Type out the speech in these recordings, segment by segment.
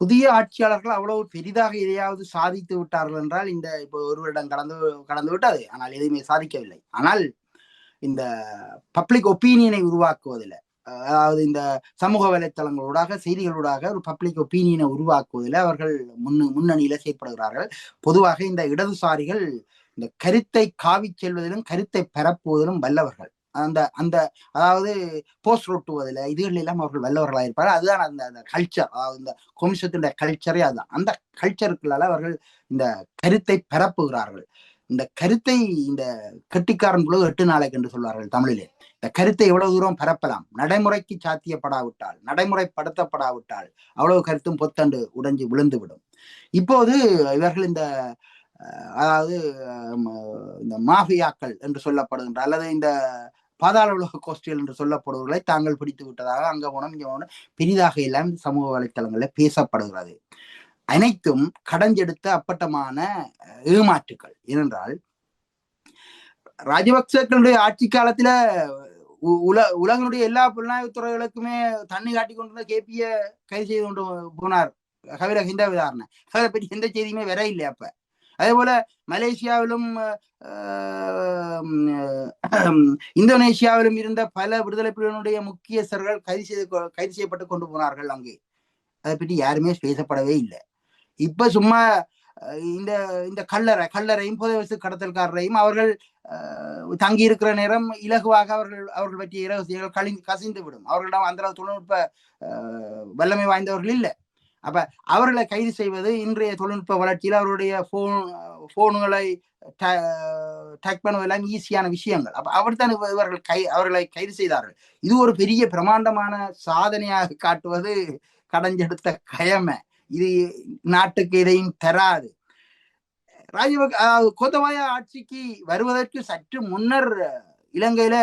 புதிய ஆட்சியாளர்கள் அவ்வளவு பெரிதாக எதையாவது சாதித்து விட்டார்கள் என்றால் இந்த இப்போ ஒரு வருடம் கடந்து விட்டது, ஆனால் எதுவுமே சாதிக்கவில்லை. ஆனால் இந்த பப்ளிக் ஒப்பீனியனை உருவாக்குவதில், அதாவது இந்த சமூக வலைத்தளங்களூடாக செய்திகளூடாக ஒரு பப்ளிக் ஒப்பீனியனை உருவாக்குவதில் அவர்கள் முன்னணியில செயற்படுகிறார்கள். பொதுவாக இந்த இடதுசாரிகள் இந்த கருத்தை காவி செல்வதிலும் கருத்தை பரப்புவதிலும் வல்லவர்கள். அந்த அந்த அதாவது போஸ்ட் ஒட்டுவதில் இதுகள் எல்லாம் அவர்கள் வல்லவர்களாக இருப்பார்கள். அதுதான் அந்த அந்த கல்ச்சர், அதாவது இந்த கொமிஷத்தினுடைய கல்ச்சரே அதுதான். அந்த கல்ச்சருக்குள்ளால அவர்கள் இந்த கருத்தை பரப்புகிறார்கள். இந்த கருத்தை இந்த கெட்டிக்காரன் குழு 8 நாளைக்கு என்று சொல்வார்கள் தமிழிலே. இந்த கருத்தை எவ்வளவு தூரம் பரப்பலாம், நடைமுறைக்கு சாத்தியப்படாவிட்டால், நடைமுறைப்படுத்தப்படாவிட்டால் அவ்வளவு கருத்தும் பொத்தண்டு உடைஞ்சு விழுந்துவிடும். இப்போது இவர்கள் இந்த அதாவது இந்த மாஃபியாக்கள் என்று சொல்லப்படுகின்ற அல்லது இந்த பாதாள உலக கோஷ்டிகள் என்று சொல்லப்படுவர்களை தாங்கள் பிடித்து விட்டதாக அங்க போனோம் இங்க போனோம் பெரிதாக எல்லாம் சமூக வலைத்தளங்களில் பேசப்படுகிறது. அனைத்தும் கடஞ்செடுத்த அப்பட்டமான ஏமாற்றுக்கள். ஏனென்றால் ராஜபக்சர்களுடைய ஆட்சி காலத்துல உலகனுடைய எல்லா புலனாய்வு துறைகளுக்குமே தண்ணி காட்டி கொண்டிருந்த கேபிய கைது செய்து கொண்டு போனார் கவிர ஹிந்த விதாரணை. அவரை பற்றி எந்த செய்தியுமே வர இல்லை. அப்ப அதே போல மலேசியாவிலும் இந்தோனேஷியாவிலும் இருந்த பல விடுதலை புலிகளுடைய முக்கியஸ்தர்கள் கைது செய்யப்பட்டு கொண்டு போனார்கள் அங்கே. அதை பற்றி யாருமே பேசப்படவே இல்லை. இப்ப சும்மா இந்த இந்த கல்லறையும் புதை வசதி கடத்தல்காரரையும் அவர்கள் தங்கி இருக்கிற நேரம் இலகுவாக அவர்கள் பற்றிய இரகசியங்கள் கசிந்து விடும். அவர்களிடம் அந்த தொழில்நுட்ப வல்லமை வாய்ந்தவர்கள் இல்லை. அப்ப அவர்களை கைது செய்வது இன்றைய தொழில்நுட்ப வளர்ச்சியில் அவருடைய போன்களை டேக் பண்ணுவதெல்லாம் ஈஸியான விஷயங்கள். அப்ப அப்படித்தான் இவர்கள் அவர்களை கைது செய்தார்கள். இது ஒரு பெரிய பிரமாண்டமான சாதனையாக காட்டுவது கடஞ்செடுத்த கயமை. இது நாட்டுக்கு இதையும் தராது. கோத்தபாய ஆட்சிக்கு வருவதற்கு சற்று முன்னர் இலங்கையில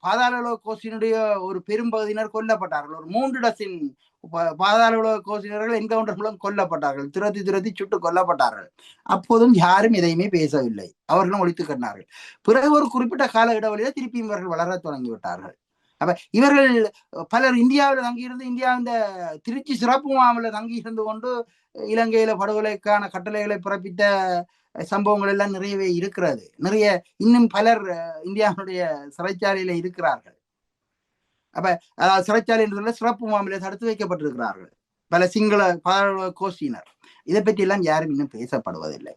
பாதாள உலக கோஷ்டியினுடைய ஒரு பெரும்பகுதியினர் கொல்லப்பட்டார்கள். ஒரு 3 டசின் பாதாள உலக கோஷ்டியினர்கள் என்கவுண்டர் மூலம் கொல்லப்பட்டார்கள். துரத்தி சுட்டு கொல்லப்பட்டார்கள். அப்போதும் யாரும் எதையுமே பேசவில்லை. அவர்களும் ஒழித்து கட்டினார்கள். பிறகு ஒரு குறிப்பிட்ட கால இடைவெளியில திருப்பி இவர்கள் வளர தொடங்கிவிட்டார்கள். அப்ப இவர்கள் பலர் இந்தியாவில் தங்கியிருந்து இந்தியா இந்த திருச்சி சிறப்பு முகாமில் தங்கியிருந்து கொண்டு இலங்கையில படுகொலைக்கான கட்டளைகளை பிறப்பித்த சம்பவங்கள் எல்லாம் நிறையவே இருக்கிறது. நிறைய இன்னும் பலர் இந்தியாவுடைய சிறைச்சாலையில இருக்கிறார்கள். அப்ப சிறைச்சாலை என்று சிறப்பு முகாமிலே தடுத்து வைக்கப்பட்டிருக்கிறார்கள் பல சிங்கள கோஷ்டியினர். இதை பற்றி எல்லாம் யாரும் இன்னும் பேசப்படுவதில்லை.